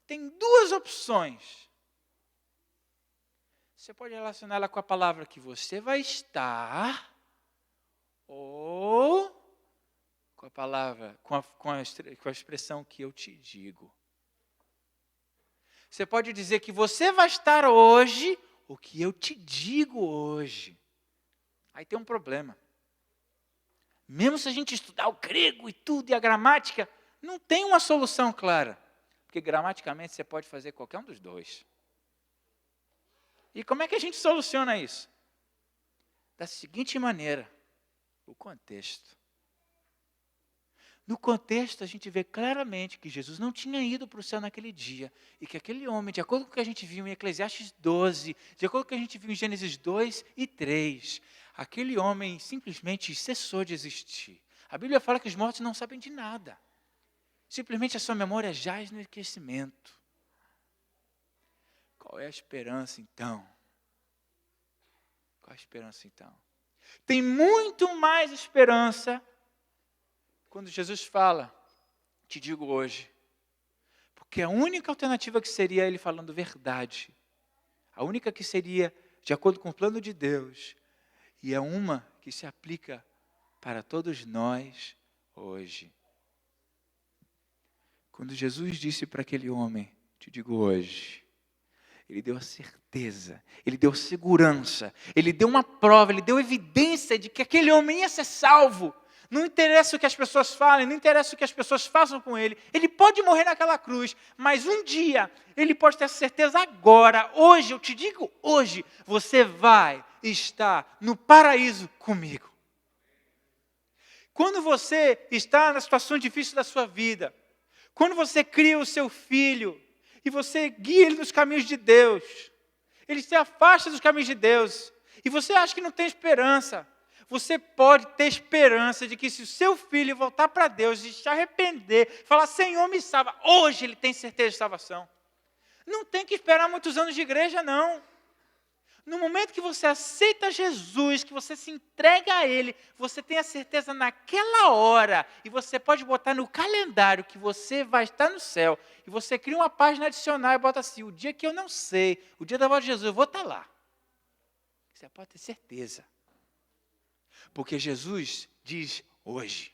tem duas opções. Você pode relacionar ela com a palavra que você vai estar, ou com a palavra, com a expressão que eu te digo. Você pode dizer que você vai estar hoje, o que eu te digo hoje. Aí tem um problema. Mesmo se a gente estudar o grego e tudo, e a gramática, não tem uma solução clara. Porque gramaticamente você pode fazer qualquer um dos dois. E como é que a gente soluciona isso? Da seguinte maneira, o contexto. No contexto, a gente vê claramente que Jesus não tinha ido para o céu naquele dia, e que aquele homem, de acordo com o que a gente viu em Eclesiastes 12, de acordo com o que a gente viu em Gênesis 2 e 3, aquele homem simplesmente cessou de existir. A Bíblia fala que os mortos não sabem de nada. Simplesmente a sua memória jaz no esquecimento. Qual é a esperança então? Qual é a esperança então? Tem muito mais esperança quando Jesus fala, te digo hoje. Porque a única alternativa que seria ele falando verdade, a única que seria de acordo com o plano de Deus, e é uma que se aplica para todos nós hoje. Quando Jesus disse para aquele homem, te digo hoje, ele deu a certeza, ele deu segurança, ele deu uma prova, ele deu evidência de que aquele homem ia ser salvo. Não interessa o que as pessoas falem, não interessa o que as pessoas façam com ele. Ele pode morrer naquela cruz, mas um dia, ele pode ter certeza agora, hoje, eu te digo hoje, você vai estar no paraíso comigo. Quando você está na situação difícil da sua vida, quando você cria o seu filho, e você guia ele nos caminhos de Deus, ele se afasta dos caminhos de Deus, e você acha que não tem esperança, você pode ter esperança de que se o seu filho voltar para Deus e se arrepender, falar, Senhor, me salva, hoje ele tem certeza de salvação. Não tem que esperar muitos anos de igreja, não. No momento que você aceita Jesus, que você se entrega a Ele, você tem a certeza naquela hora, e você pode botar no calendário que você vai estar no céu, e você cria uma página adicional e bota assim, o dia que eu não sei, o dia da volta de Jesus, eu vou estar lá. Você pode ter certeza. Porque Jesus diz hoje.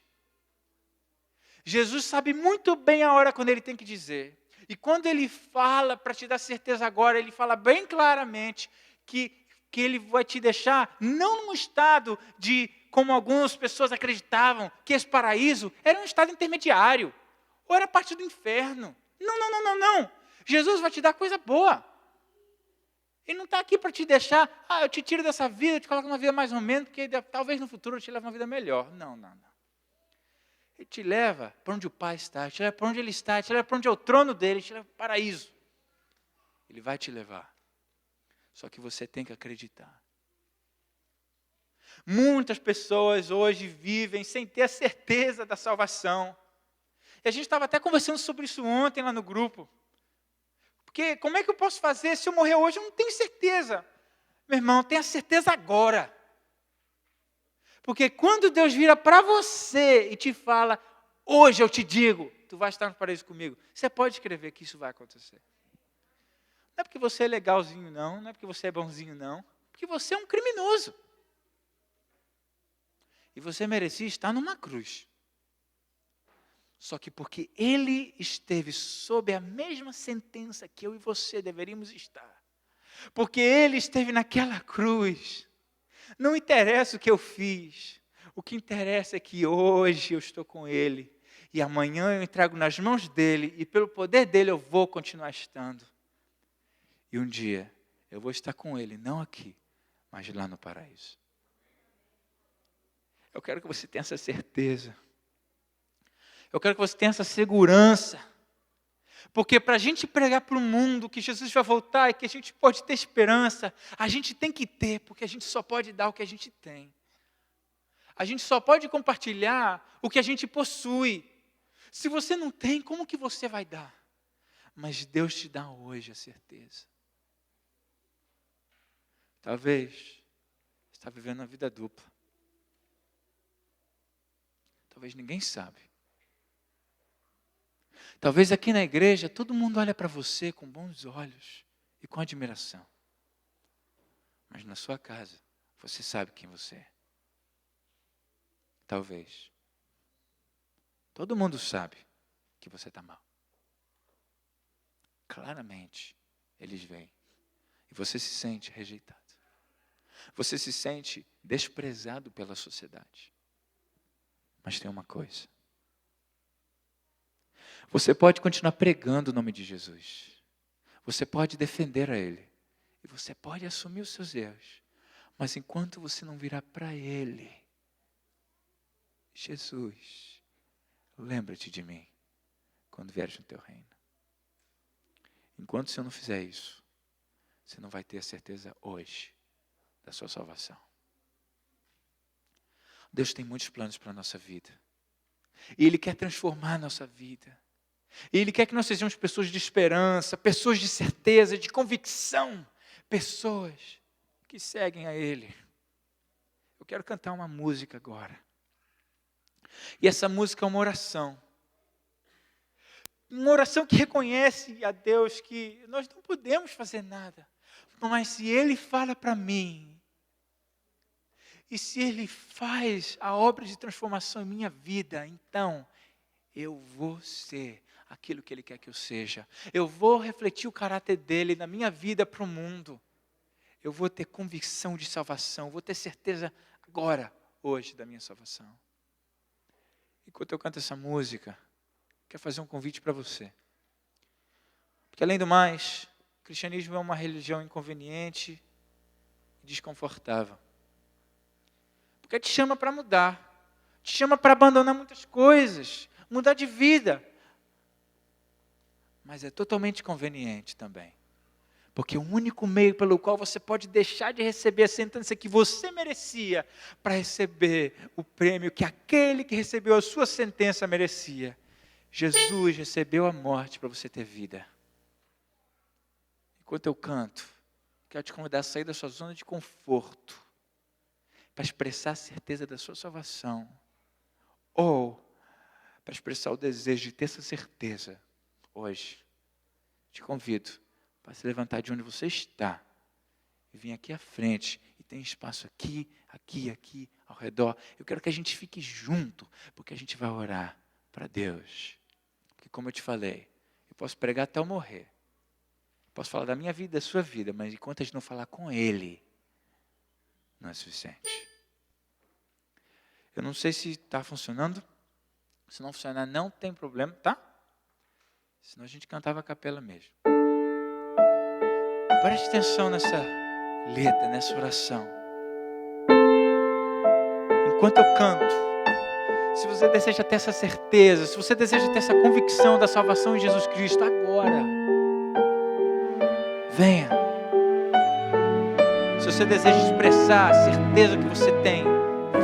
Jesus sabe muito bem a hora quando Ele tem que dizer. E quando Ele fala para te dar certeza agora, Ele fala bem claramente que Ele vai te deixar não num estado de, como algumas pessoas acreditavam, que esse paraíso era um estado intermediário, ou era parte do inferno. Não. Jesus vai te dar coisa boa. Ele não está aqui para te deixar, eu te tiro dessa vida, eu te coloco numa vida mais ou menos, porque talvez no futuro eu te leve uma vida melhor. Não. Ele te leva para onde o Pai está, te leva para onde Ele está, te leva para onde é o trono dEle, te leva para o paraíso. Ele vai te levar. Só que você tem que acreditar. Muitas pessoas hoje vivem sem ter a certeza da salvação. E a gente estava até conversando sobre isso ontem lá no grupo. Porque como é que eu posso fazer se eu morrer hoje? Eu não tenho certeza. Meu irmão, tenha certeza agora. Porque quando Deus vira para você e te fala, hoje eu te digo, tu vai estar no paraíso comigo. Você pode escrever que isso vai acontecer. Não é porque você é legalzinho, não é porque você é bonzinho, não. Porque você é um criminoso. E você merecia estar numa cruz. Só que porque Ele esteve sob a mesma sentença que eu e você deveríamos estar. Porque Ele esteve naquela cruz. Não interessa o que eu fiz. O que interessa é que hoje eu estou com Ele. E amanhã eu entrego nas mãos dEle. E pelo poder dEle eu vou continuar estando. E um dia eu vou estar com Ele, não aqui, mas lá no paraíso. Eu quero que você tenha essa certeza. Eu quero que você tenha essa segurança. Porque para a gente pregar para o mundo que Jesus vai voltar e que a gente pode ter esperança, a gente tem que ter, porque a gente só pode dar o que a gente tem. A gente só pode compartilhar o que a gente possui. Se você não tem, como que você vai dar? Mas Deus te dá hoje a certeza. Talvez você está vivendo uma vida dupla. Talvez ninguém sabe. Talvez aqui na igreja todo mundo olha para você com bons olhos e com admiração. Mas na sua casa você sabe quem você é. Talvez. Todo mundo sabe que você está mal. Claramente eles veem. E você se sente rejeitado. Você se sente desprezado pela sociedade. Mas tem uma coisa. Você pode continuar pregando o nome de Jesus. Você pode defender a Ele. E você pode assumir os seus erros. Mas enquanto você não virar para Ele, Jesus, lembra-te de mim quando vieres no teu reino. Enquanto você não fizer isso, você não vai ter a certeza hoje da sua salvação. Deus tem muitos planos para a nossa vida. E Ele quer transformar a nossa vida. E Ele quer que nós sejamos pessoas de esperança, pessoas de certeza, de convicção, pessoas que seguem a Ele. Eu quero cantar uma música agora. E essa música é uma oração. Uma oração que reconhece a Deus que nós não podemos fazer nada. Mas se Ele fala para mim, e se Ele faz a obra de transformação em minha vida, então eu vou ser aquilo que Ele quer que eu seja. Eu vou refletir o caráter dEle na minha vida para o mundo. Eu vou ter convicção de salvação, vou ter certeza agora, hoje, da minha salvação. Enquanto eu canto essa música, quero fazer um convite para você. Porque além do mais, o cristianismo é uma religião inconveniente e desconfortável. Porque te chama para mudar, te chama para abandonar muitas coisas, mudar de vida. Mas é totalmente conveniente também. Porque o único meio pelo qual você pode deixar de receber a sentença que você merecia para receber o prêmio que aquele que recebeu a sua sentença merecia. Jesus recebeu a morte para você ter vida. Enquanto eu canto, quero te convidar a sair da sua zona de conforto para expressar a certeza da sua salvação ou para expressar o desejo de ter essa certeza hoje. Te convido para se levantar de onde você está e vir aqui à frente. E tem espaço aqui, ao redor. Eu quero que a gente fique junto, porque a gente vai orar para Deus. Porque como eu te falei, eu posso pregar até eu morrer. Posso falar da minha vida, da sua vida, mas enquanto a gente não falar com Ele, não é suficiente. Eu não sei se está funcionando. Se não funcionar, não tem problema, tá? Senão a gente cantava a capela mesmo. Preste atenção nessa letra, nessa oração. Enquanto eu canto, se você deseja ter essa certeza, se você deseja ter essa convicção da salvação em Jesus Cristo, agora, venha. Se você deseja expressar a certeza que você tem,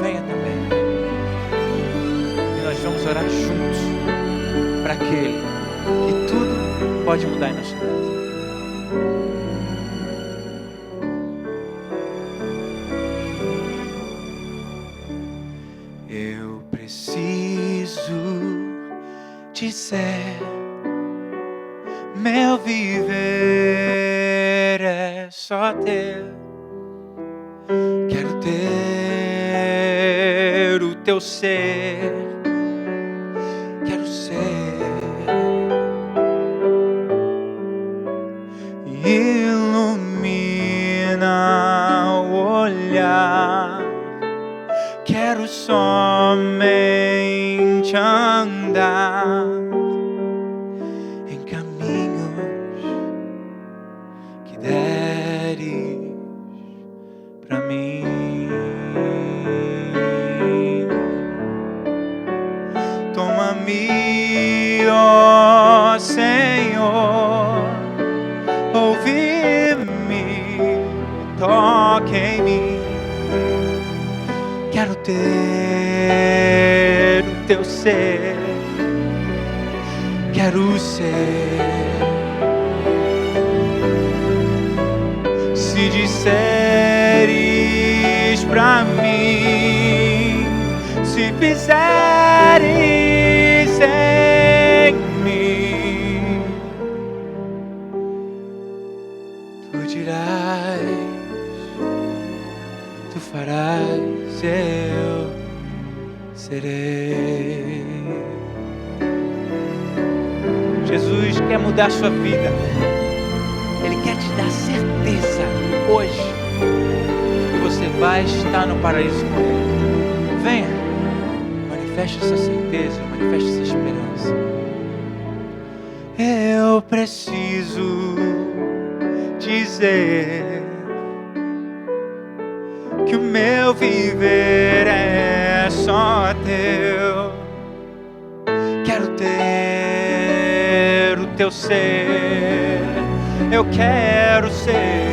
venha também. E nós vamos orar juntos para aquele que tudo pode mudar em nossa vida. Eu preciso dizer, meu viver é só teu. Quero ter o teu ser, quero ser. Ilumina o olhar, quero somente andar em caminhos que deres para mim. Toma-me, ó Senhor, ouve-me, toque em mim. Quero ter o teu ser, quero ser. Se disseres pra mim, se fizeres em mim, tu dirás, tu farás, eu serei. Jesus quer mudar a sua vida. Ele quer te dar certeza hoje que você vai estar no paraíso com Ele. Venha, manifeste essa certeza, manifeste essa esperança. Eu preciso dizer que o meu viver é só teu. Quero ter o teu ser, eu quero ser.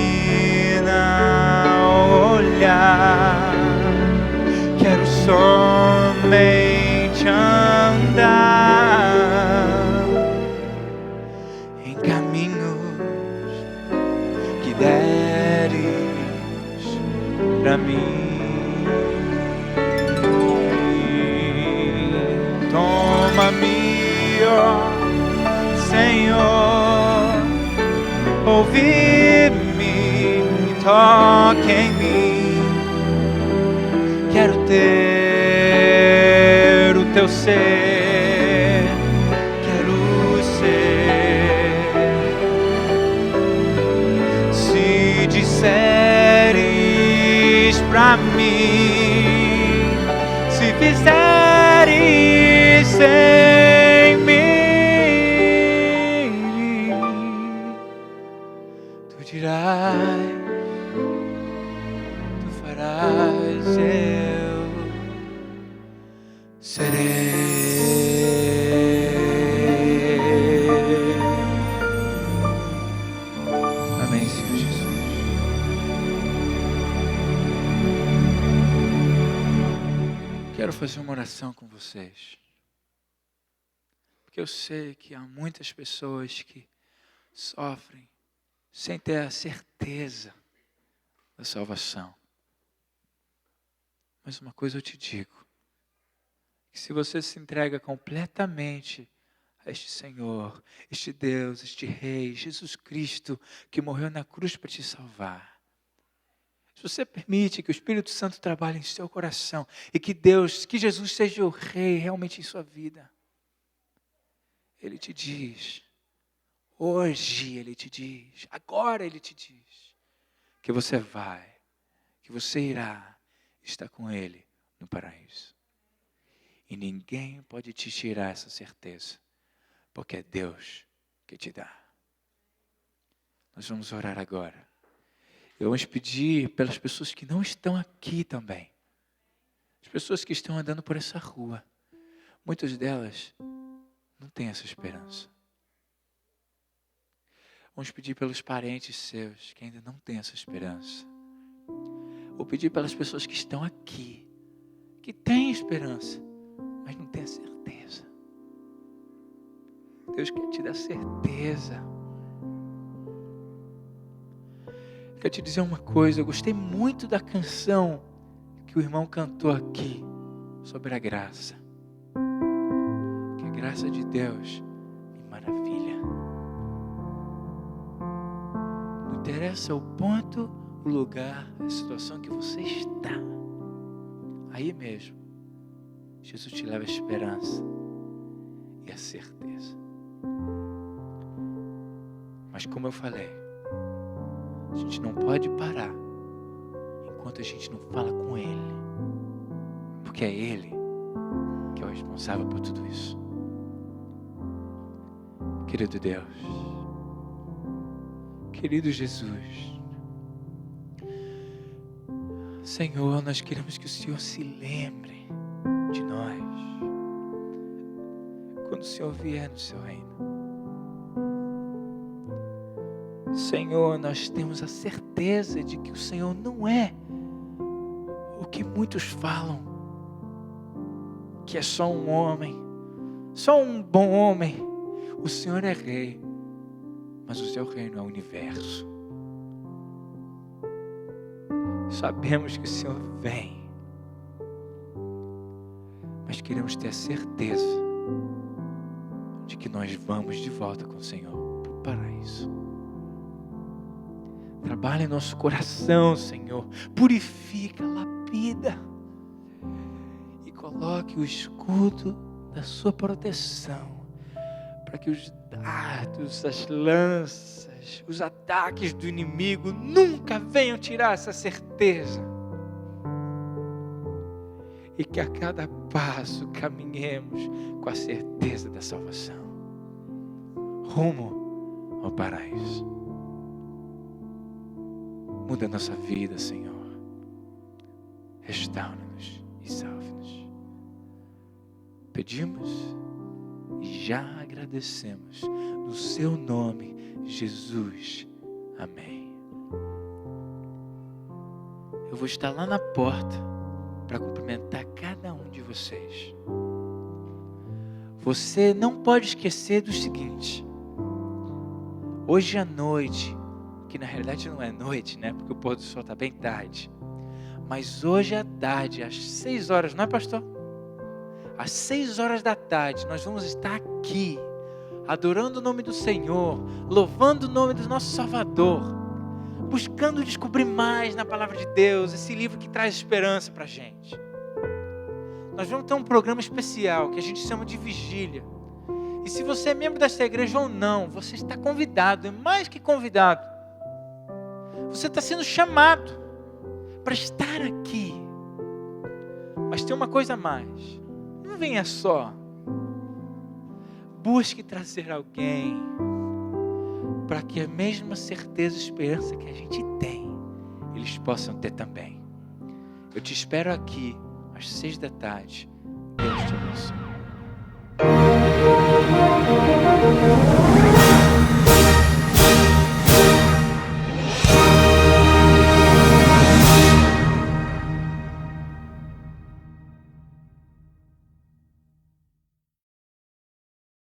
Ilumina o olhar, quero somente andar em caminhos que pra mim. Toma-me, ó Senhor, ouve-me, toque em mim. Quero ter o teu ser, quero ser. Se disseres pra mim, se fizeres sem mim, tu dirás, tu farás, eu serei. Amém, Senhor Jesus. Quero fazer uma oração com vocês, porque eu sei que há muitas pessoas que sofrem sem ter a certeza da salvação. Mas uma coisa eu te digo, que se você se entrega completamente a este Senhor, este Deus, este Rei, Jesus Cristo, que morreu na cruz para te salvar, se você permite que o Espírito Santo trabalhe em seu coração e que Deus, que Jesus seja o Rei realmente em sua vida, Ele te diz, hoje Ele te diz, agora Ele te diz, que você vai, que você irá estar com Ele no paraíso. E ninguém pode te tirar essa certeza, porque é Deus que te dá. Nós vamos orar agora. Vamos pedir pelas pessoas que não estão aqui também. As pessoas que estão andando por essa rua. Muitas delas não têm essa esperança. Vamos pedir pelos parentes seus que ainda não têm essa esperança. Vou pedir pelas pessoas que estão aqui, que têm esperança, mas não têm a certeza. Deus quer te dar certeza. Quero te dizer uma coisa, eu gostei muito da canção que o irmão cantou aqui, sobre a graça. Que a graça de Deus me maravilha. Não interessa o ponto, o lugar, a situação que você está. Aí mesmo, Jesus te leva a esperança e a certeza. Mas como eu falei, a gente não pode parar enquanto a gente não fala com Ele, porque é Ele que é o responsável por tudo isso. Querido Deus, querido Jesus, Senhor, nós queremos que o Senhor se lembre de nós quando o Senhor vier no seu reino. Senhor, nós temos a certeza de que o Senhor não é o que muitos falam, que é só um homem, só um bom homem. O Senhor é Rei, mas o seu reino é o universo. Sabemos que o Senhor vem, mas queremos ter a certeza de que nós vamos de volta com o Senhor para o paraíso. Trabalha em nosso coração, Senhor. Purifica, lapida. E coloque o escudo da sua proteção. Para que os dardos, as lanças, os ataques do inimigo nunca venham tirar essa certeza. E que a cada passo caminhemos com a certeza da salvação. Rumo ao paraíso. Muda a nossa vida, Senhor. Restaura-nos e salve-nos. Pedimos e já agradecemos. No seu nome, Jesus. Amém. Eu vou estar lá na porta para cumprimentar cada um de vocês. Você não pode esquecer do seguinte. Hoje à noite, que na realidade não é noite, né? Porque o pôr do sol está bem tarde. Mas hoje à tarde, às 6 horas, não é, pastor? Às 6 horas da tarde, nós vamos estar aqui, adorando o nome do Senhor, louvando o nome do nosso Salvador, buscando descobrir mais na palavra de Deus, esse livro que traz esperança para a gente. Nós vamos ter um programa especial que a gente chama de Vigília. E se você é membro desta igreja ou não, você está convidado, é mais que convidado. Você está sendo chamado para estar aqui. Mas tem uma coisa a mais. Não venha só. Busque trazer alguém para que a mesma certeza e esperança que a gente tem, eles possam ter também. Eu te espero aqui às 6 da tarde. Deus te abençoe.